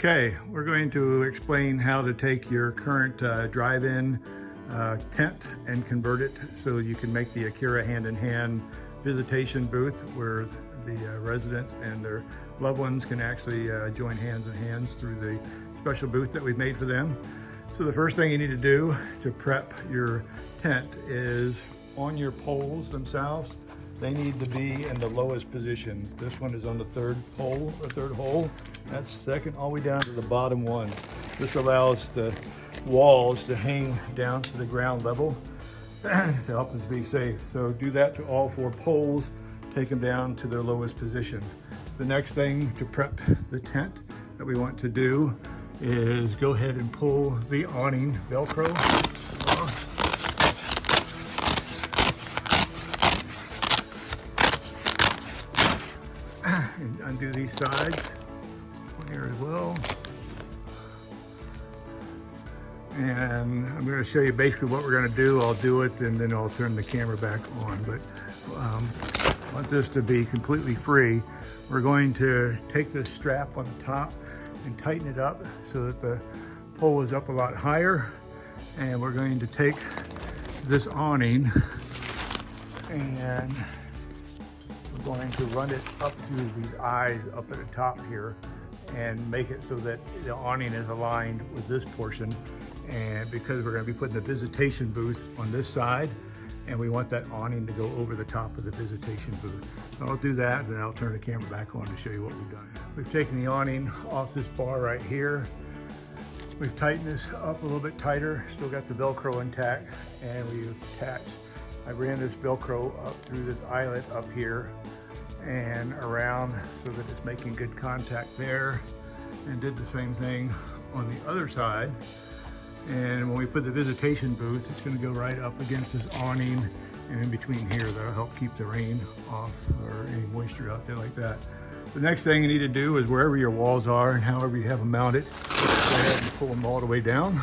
Okay, we're going to explain how to take your current drive-in tent and convert it so you can make the Accura hand-in-hand visitation booth where the residents and their loved ones can actually join hands in hands through the special booth that we've made for them. So the first thing you need to do to prep your tent is on your poles themselves. They need to be in the lowest position. This one is on the third pole or third hole. That's second all the way down to the bottom one. This allows the walls to hang down to the ground level to help us be safe. So do that to all four poles, take them down to their lowest position. The next thing to prep the tent that we want to do is go ahead and pull the awning Velcro off. And undo these sides here as well. And I'm going to show you basically what we're going to do. I'll do it and then I'll turn the camera back on. But I want this to be completely free. We're going to take this strap on the top and tighten it up so that the pole is up a lot higher. And we're going to take this awning and we're going to run it up through these eyes up at the top here and make it so that the awning is aligned with this portion. And because we're going to be putting the visitation booth on this side, and we want that awning to go over the top of the visitation booth. So I'll do that and then I'll turn the camera back on to show you what we've done. We've taken the awning off this bar right here. We've tightened this up a little bit tighter, still got the Velcro intact, and we've attached, I ran this Velcro up through this eyelet up here and around so that it's making good contact there, and did the same thing on the other side. And when we put the visitation booth, it's going to go right up against this awning and in between here. That'll help keep the rain off or any moisture out there like that. The next thing you need to do is wherever your walls are and however you have them mounted, go ahead and pull them all the way down.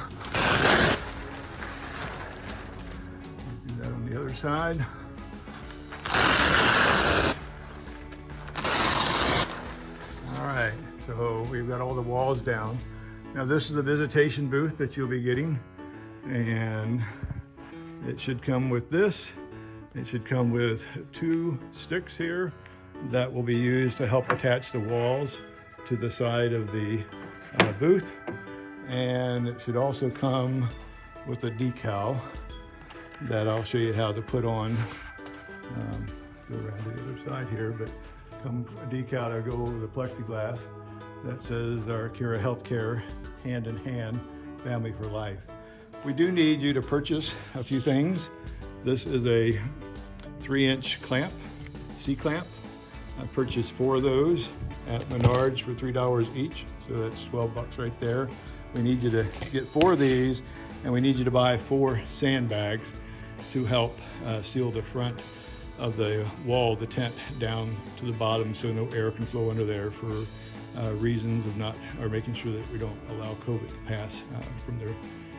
Do that on the other side. All right, so we've got all the walls down. Now this is the visitation booth that you'll be getting, and it should come with this. It should come with 2 sticks here that will be used to help attach the walls to the side of the booth. And it should also come with a decal that I'll show you how to put on. Go around to the other side here, but come a decal to go over the plexiglass that says our Accura HealthCare hand in hand, family for life. We do need you to purchase a few things. This is a 3-inch clamp, C-clamp. I purchased 4 of those at Menards for $3 each, so that's 12 bucks right there. We need you to get 4 of these, and we need you to buy 4 sandbags to help seal the front of the wall of the tent down to the bottom so no air can flow under there for reasons of not, or making sure that we don't allow COVID to pass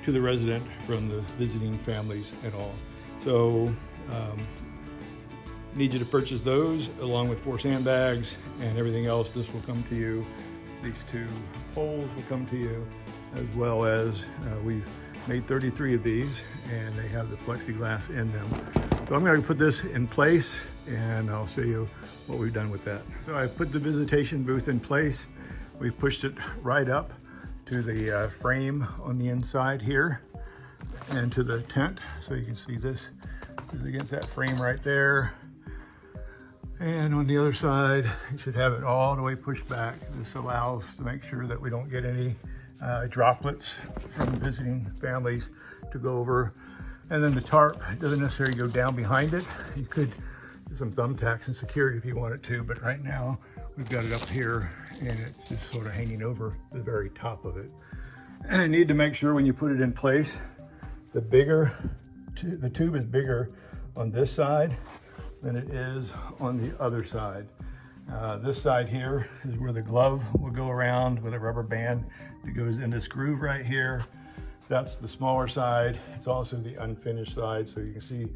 to the resident from the visiting families at all. So need you to purchase those along with 4 sandbags and everything else. This will come to you. These 2 poles will come to you, as well as we've made 33 of these and they have the plexiglass in them. So I'm going to put this in place and I'll show you what we've done with that. So I put the visitation booth in place. We've pushed it right up to the frame on the inside here and to the tent. So you can see this is against that frame right there. And on the other side, you should have it all the way pushed back. This allows to make sure that we don't get any droplets from visiting families to go over. And then the tarp doesn't necessarily go down behind it. You could do some thumbtacks and security if you wanted to, but right now we've got it up here and it's just sort of hanging over the very top of it. And I need to make sure when you put it in place, the tube is bigger on this side than it is on the other side. This side here is where the glove will go around with a rubber band that goes in this groove right here. That's the smaller side. It's also the unfinished side. So you can see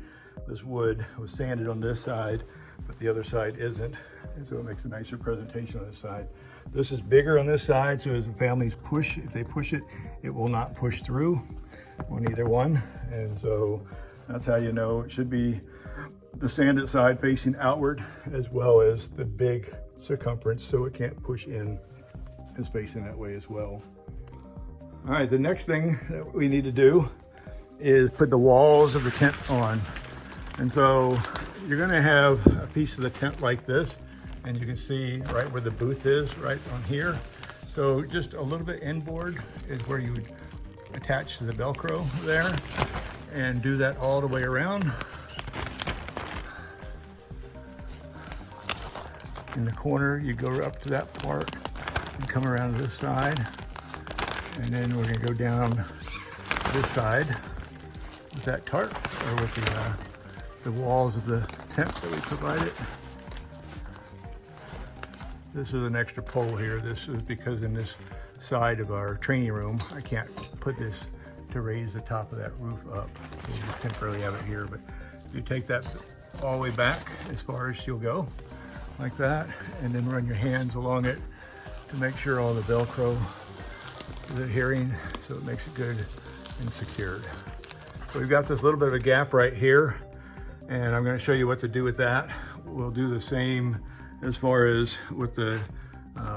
this wood was sanded on this side, but the other side isn't. And so it makes a nicer presentation on this side. This is bigger on this side, so as the families push, if they push it, it will not push through on either one. And so that's how you know it should be the sanded side facing outward, as well as the big circumference, so it can't push in, is facing that way as well. All right, the next thing that we need to do is put the walls of the tent on. And so you're gonna have a piece of the tent like this, and you can see right where the booth is, right on here. So just a little bit inboard is where you would attach to the Velcro there, and do that all the way around. In the corner, you go up to that part and come around to this side. And then we're gonna go down this side with that tarp, or with the walls of the tent that we provided. This is an extra pole here. This is because in this side of our training room, I can't put this to raise the top of that roof up. So we just temporarily have it here, but you take that all the way back as far as you'll go, like that, and then run your hands along it to make sure all the Velcro is adhering, so it makes it good and secured. So we've got this little bit of a gap right here, and I'm going to show you what to do with that. We'll do the same as far as with the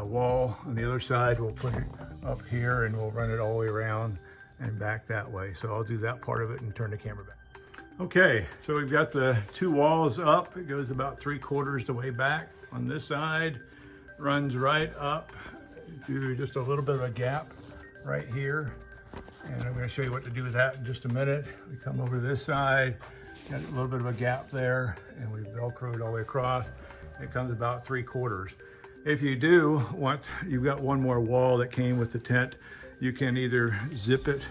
wall on the other side. We'll put it up here and we'll run it all the way around and back that way. So I'll do that part of it and turn the camera back. Okay, so we've got the two walls up. It goes about 3/4 the way back on this side, runs right up to just a little bit of a gap right here. And I'm going to show you what to do with that in just a minute. We come over to this side, got a little bit of a gap there, and we've Velcroed all the way across. It comes about 3/4. If you do want, you've got one more wall that came with the tent, you can either zip it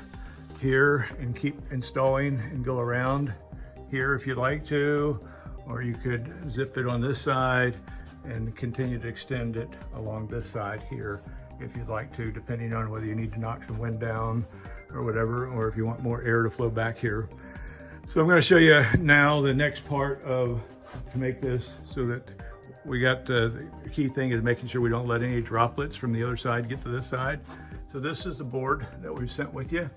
here and keep installing and go around here if you'd like to, or you could zip it on this side and continue to extend it along this side here if you'd like to, depending on whether you need to knock some wind down or whatever, or if you want more air to flow back here. So I'm going to show you now the next part of to make this so that we got the key thing is making sure we don't let any droplets from the other side get to this side. So this is the board that we've sent with you,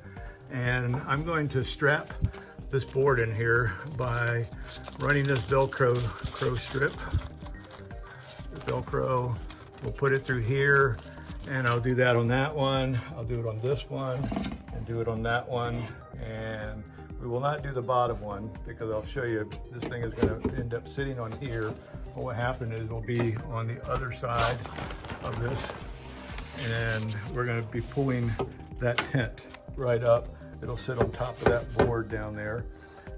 and I'm going to strap this board in here by running this Velcro strip. The Velcro, we'll put it through here, and I'll do that on that one. I'll do it on this one and do it on that one. And we will not do the bottom one because I'll show you this thing is going to end up sitting on here. But what happened is we'll be on the other side of this, and we're going to be pulling that tent right up. It'll sit on top of that board down there,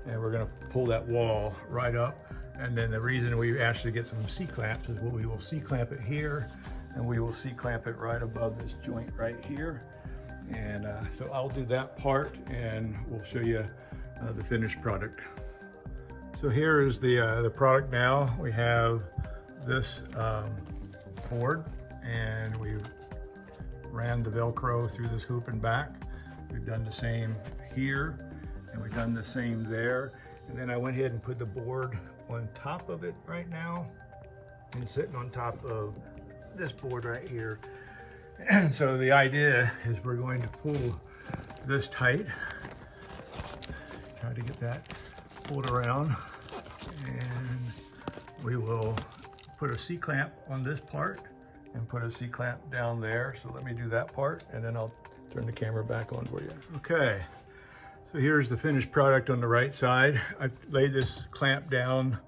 and we're going to pull that wall right up. And then the reason we actually get some C-clamps is we will C-clamp it here, and we will C-clamp it right above this joint right here. And so I'll do that part, and we'll show you the finished product. So here is the product now. We have this board, and we've ran the Velcro through this hoop and back. We've done the same here, and we've done the same there. And then I went ahead and put the board on top of it right now, and sitting on top of this board right here. And so the idea is we're going to pull this tight, try to get that pulled around, and we will put a C-clamp on this part and put a C-clamp down there. So let me do that part, and then I'll turn the camera back on for you. Okay, so here's the finished product on the right side. I laid this clamp down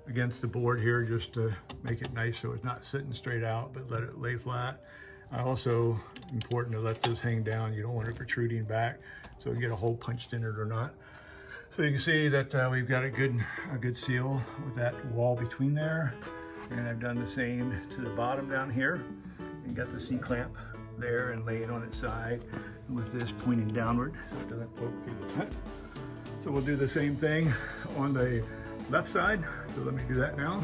against the board here just to make it nice so it's not sitting straight out, but let it lay flat. Also important to let this hang down. You don't want it protruding back, so you get a hole punched in it or not. So you can see that we've got a good seal with that wall between there. And I've done the same to the bottom down here, and got the C-clamp there and laying on its side with this pointing downward so it doesn't poke through the tent. So we'll do the same thing on the left side. So let me do that now.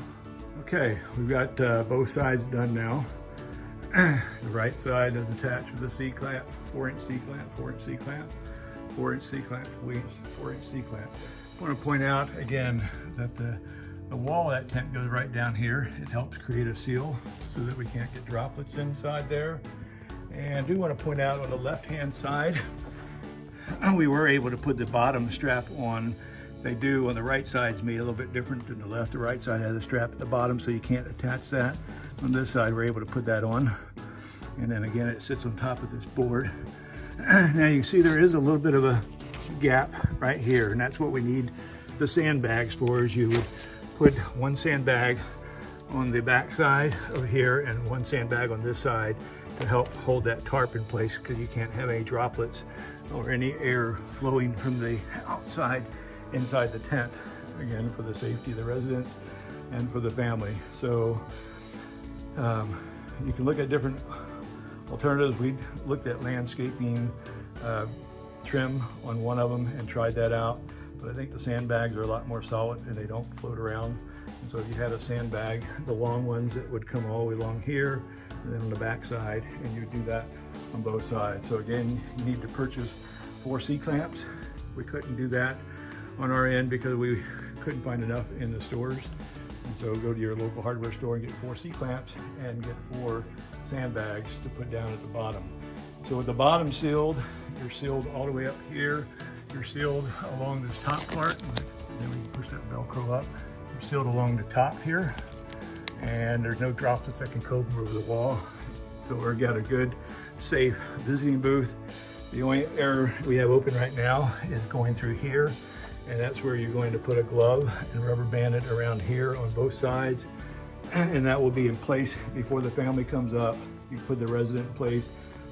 Okay, we've got both sides done now. The right side is attached with a C-clamp, 4-inch C-clamp, 4-inch C-clamp, 4-inch C-clamp, 4-inch C-clamp. I want to point out again that the The wall of that tent goes right down here. It helps create a seal so that we can't get droplets inside there. And I do want to point out on the left-hand side, we were able to put the bottom strap on. They do on the right side's made a little bit different than the left. The right side has a strap at the bottom, so you can't attach that. On this side, we're able to put that on. And then again, it sits on top of this board. Now you can see there is a little bit of a gap right here, and that's what we need the sandbags for. Is you would put one sandbag on the back side over here and one sandbag on this side to help hold that tarp in place, because you can't have any droplets or any air flowing from the outside inside the tent, again for the safety of the residents and for the family. So you can look at different alternatives. We looked at landscaping trim on one of them and tried that out, but I think the sandbags are a lot more solid and they don't float around. And so if you had a sandbag, the long ones, that would come all the way along here and then on the back side, and you do that on both sides. So again, you need to purchase 4 C-clamps. We couldn't do that on our end because we couldn't find enough in the stores. And so go to your local hardware store and get 4 C-clamps and get 4 sandbags to put down at the bottom. So with the bottom sealed, you're sealed all the way up here. You're sealed along this top part. Then we can push that Velcro up. You're sealed along the top here, and there's no droplets that can come over the wall. So we've got a good, safe visiting booth. The only area we have open right now is going through here, and that's where you're going to put a glove and rubber band it around here on both sides, and that will be in place before the family comes up. You put the resident in place,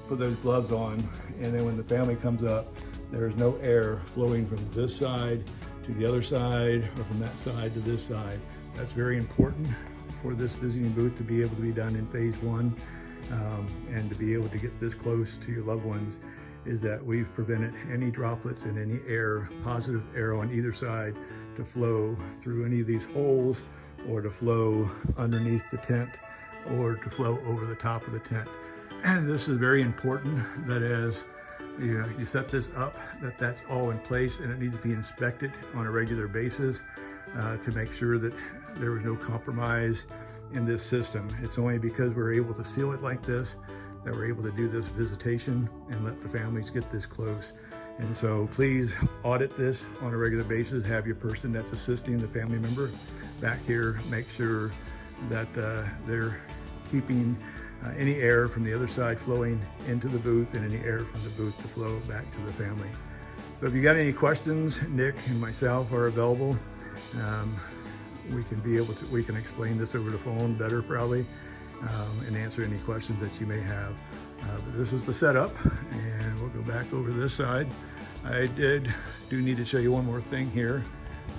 put those gloves on, and then when the family comes up, there's no air flowing from this side to the other side or from that side to this side. That's very important for this visiting booth to be able to be done in phase 1, and to be able to get this close to your loved ones, is that we've prevented any droplets and any air, positive air on either side, to flow through any of these holes or to flow underneath the tent or to flow over the top of the tent. And this is very important that as you set this up, that's all in place, and it needs to be inspected on a regular basis to make sure that there was no compromise in this system. It's only because we're able to seal it like this that we're able to do this visitation and let the families get this close. And so please audit this on a regular basis. Have your person that's assisting the family member back here make sure that they're keeping any air from the other side flowing into the booth and any air from the booth to flow back to the family. So if you got any questions, Nick and myself are available. We can explain this over the phone better probably, and answer any questions that you may have. But this is the setup, and we'll go back over this side. I do need to show you one more thing here,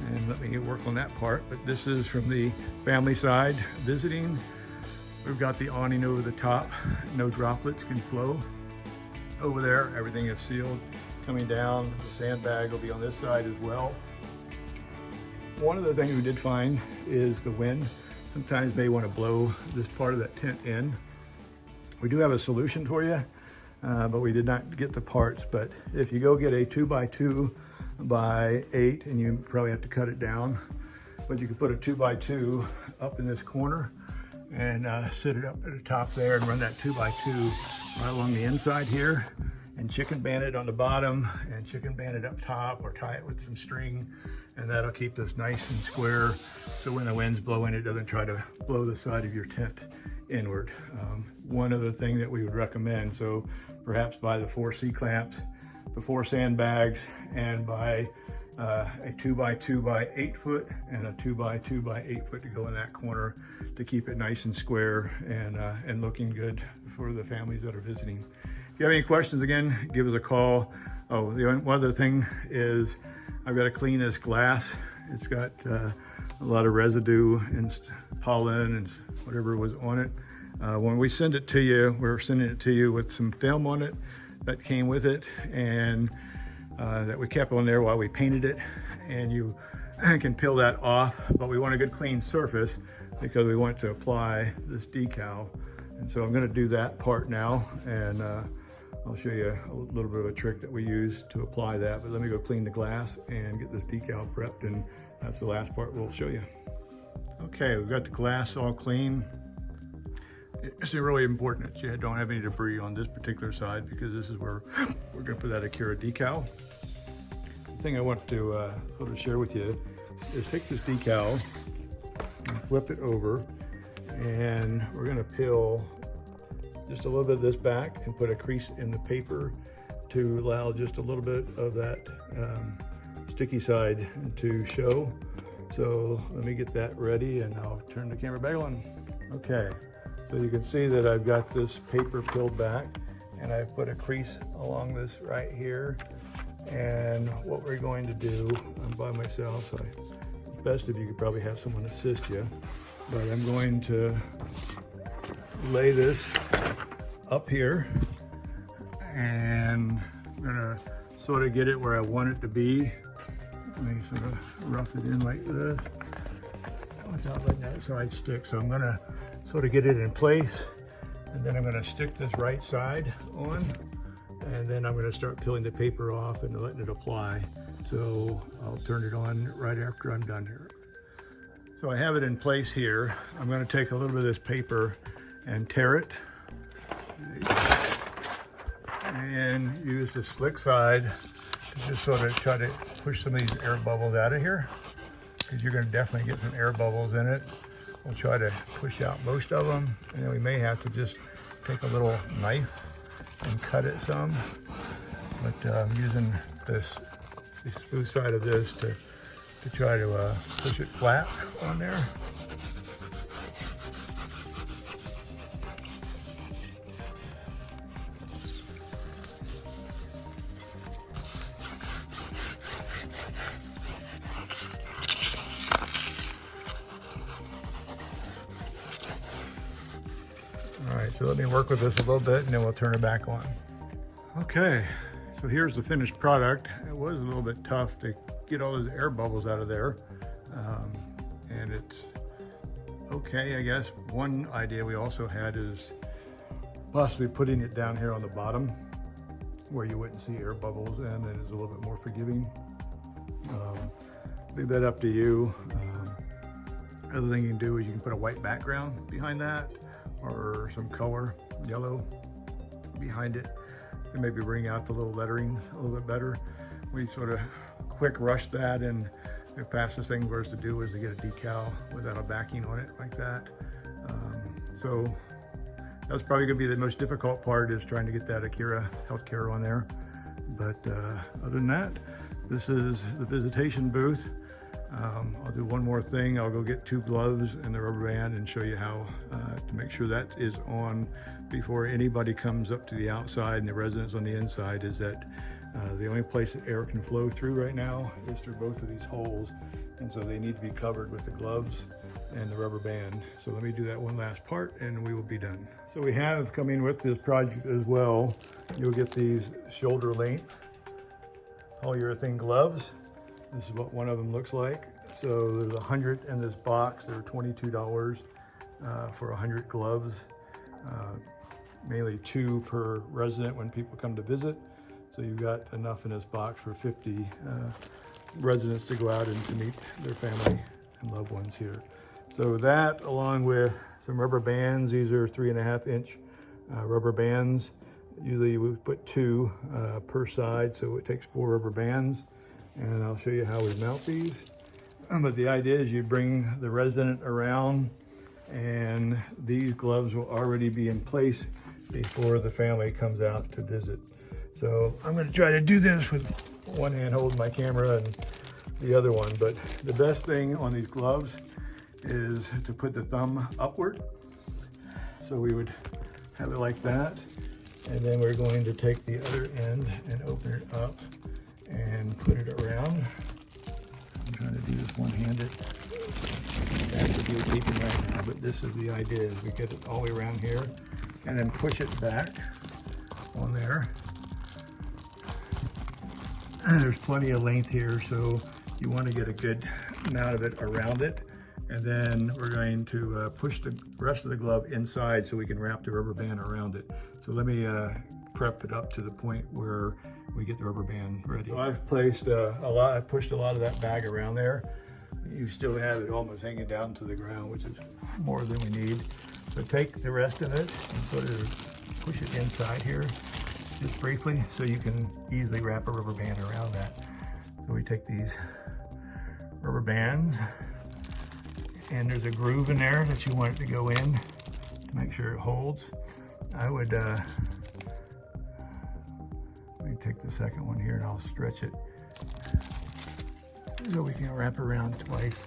and let me work on that part. But this is from the family side visiting. We've got the awning over the top. No droplets can flow over there. Everything is sealed. Coming down, the sandbag will be on this side as well. One of the things we did find is the wind. Sometimes may want to blow this part of that tent in. We do have a solution for you, but we did not get the parts. But if you go get a 2x2 by 8, and you probably have to cut it down, but you can put a 2x2 up in this corner and sit it up at the top there and run that 2x2 right along the inside here, and chicken band it on the bottom and chicken band it up top, or tie it with some string, and that'll keep this nice and square, so when the wind's blowing, it doesn't try to blow the side of your tent inward. One other thing that we would recommend, so perhaps buy the 4 C-clamps, the 4 sandbags, and buy a 2x2 by 8 foot and a 2x2 by 8 foot to go in that corner to keep it nice and square and looking good for the families that are visiting. If you have any questions, again, give us a call. Oh, one other thing is I've got to clean this glass. It's got a lot of residue and pollen and whatever was on it. When we send it to you, we're sending it to you with some film on it that came with it, and that we kept on there while we painted it, and you can peel that off, but we want a good clean surface because we want to apply this decal. And so I'm going to do that part now, and I'll show you a little bit of a trick that we use to apply that. But let me go clean the glass and get this decal prepped, and that's the last part we'll show you. Okay, we've got the glass all clean. It's really important that you don't have any debris on this particular side, because this is where we're going to put that Accura decal. The thing I want to sort of share with you is take this decal and flip it over, and we're going to peel just a little bit of this back and put a crease in the paper to allow just a little bit of that sticky side to show. So let me get that ready and I'll turn the camera back on. Okay, so you can see that I've got this paper peeled back and I've put a crease along this right here. And what we're going to do, I'm by myself, so it's best if you could probably have someone assist you, but I'm going to lay this up here and I'm gonna sort of get it where I want it to be. Let me sort of rough it in like this without letting that side stick. So I'm gonna sort of get it in place, and then I'm gonna stick this right side on, and then I'm gonna start peeling the paper off and letting it apply. So I'll turn it on right after I'm done here. So I have it in place here. I'm gonna take a little bit of this paper and tear it, and use the slick side to just sort of try to push some of these air bubbles out of here, because you're going to definitely get some air bubbles in it. We'll try to push out most of them, and then we may have to just take a little knife and cut it some. But I'm using the smooth side of this to try to push it flat on there. All right, so let me work with this a little bit and then we'll turn it back on. Okay, so here's the finished product. It was a little bit tough to get all those air bubbles out of there. And it's okay, I guess. One idea we also had is possibly putting it down here on the bottom where you wouldn't see air bubbles, and then it's a little bit more forgiving. Leave that up to you. Other thing you can do is you can put a white background behind that, or some color, yellow, behind it, and maybe bring out the little lettering a little bit better. We sort of quick rushed that, and the fastest thing for us to do was to get a decal without a backing on it like that. So that's probably gonna be the most difficult part, is trying to get that Accura HealthCare on there. But other than that, this is the Visitation booth. I'll do one more thing. I'll go get 2 gloves and the rubber band and show you how to make sure that is on before anybody comes up to the outside, and the residents on the inside. Is that the only place that air can flow through right now is through both of these holes, and so they need to be covered with the gloves and the rubber band. So let me do that one last part and we will be done. So we have coming with this project as well, you'll get these shoulder length polyurethane gloves. This is what one of them looks like. So there's 100 in this box. They're $22 for 100 gloves. Mainly 2 per resident when people come to visit. So you've got enough in this box for 50 residents to go out and to meet their family and loved ones here. So that, along with some rubber bands. These are 3.5-inch rubber bands. Usually we put 2 per side, so it takes 4 rubber bands. And I'll show you how we mount these. But the idea is you bring the resident around, and these gloves will already be in place before the family comes out to visit. So I'm gonna try to do this with one hand holding my camera and the other one. But the best thing on these gloves is to put the thumb upward. So we would have it like that. And then we're going to take the other end and open it up and put it around. I'm trying to do this one-handed. That's the videotaping right now, but this is the idea, is we get it all the way around here and then push it back on there. And there's plenty of length here, so you want to get a good amount of it around it. And then we're going to push the rest of the glove inside so we can wrap the rubber band around it. So let me prep it up to the point where we get the rubber band ready. So I've placed I pushed a lot of that bag around there. You still have it almost hanging down to the ground, which is more than we need. So take the rest of it and sort of push it inside here, just briefly, so you can easily wrap a rubber band around that. So we take these rubber bands, and there's a groove in there that you want it to go in to make sure it holds. I would, let me take the second one here and I'll stretch it so we can wrap around twice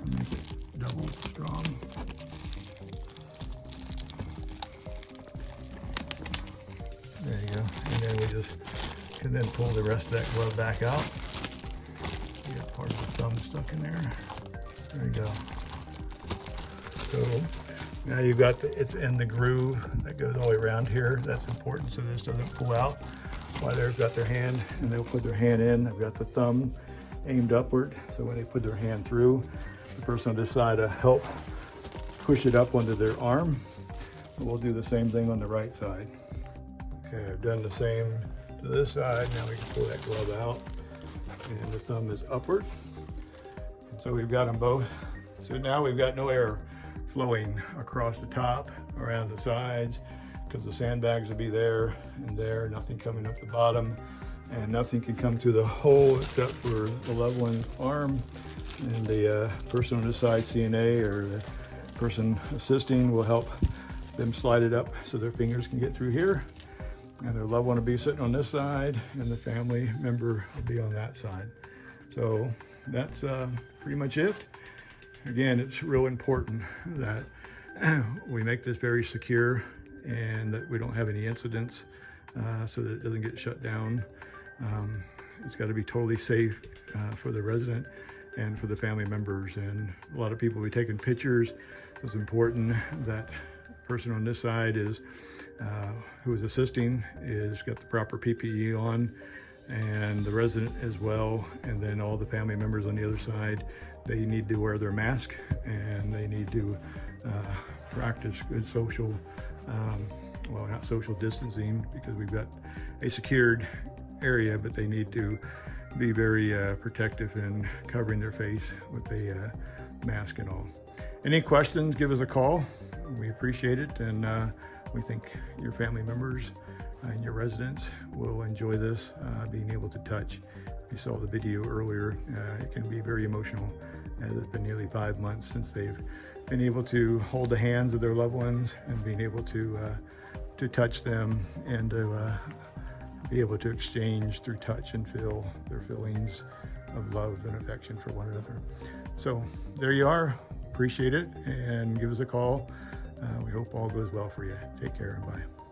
and make it double strong. There you go. And then we just can then pull the rest of that glove back out. You got part of the thumb stuck in there. There you go. So now you've got it's in the groove that goes all the way around here. That's important so this doesn't pull out while they've got their hand, and they'll put their hand in. I've got the thumb aimed upward, so when they put their hand through, the person on this side will help push it up onto their arm. And we'll do the same thing on the right side. Okay, I've done the same to this side. Now we can pull that glove out, and the thumb is upward. And so we've got them both. So now we've got no air flowing across the top, around the sides, because the sandbags will be there and there, nothing coming up the bottom, and nothing can come through the hole except for the loved one's arm, and the person on this side, CNA, or the person assisting will help them slide it up so their fingers can get through here, and their loved one will be sitting on this side, and the family member will be on that side. So that's pretty much it. Again, it's real important that we make this very secure and that we don't have any incidents so that it doesn't get shut down. It's got to be totally safe for the resident and for the family members. And a lot of people will be taking pictures. So it's important that the person on this side is who is assisting is got the proper PPE on, and the resident as well, and then all the family members on the other side, they need to wear their mask, and they need to practice good social, well, not social distancing, because we've got a secured area, but they need to be very protective in covering their face with a mask and all. Any questions, give us a call. We appreciate it, and we think your family members and your residents will enjoy this, being able to touch. If you saw the video earlier, it can be very emotional, as it's been nearly 5 months since they've been able to hold the hands of their loved ones and being able to touch them and to be able to exchange through touch and feel their feelings of love and affection for one another. So there you are. Appreciate it, and give us a call. We hope all goes well for you. Take care and bye.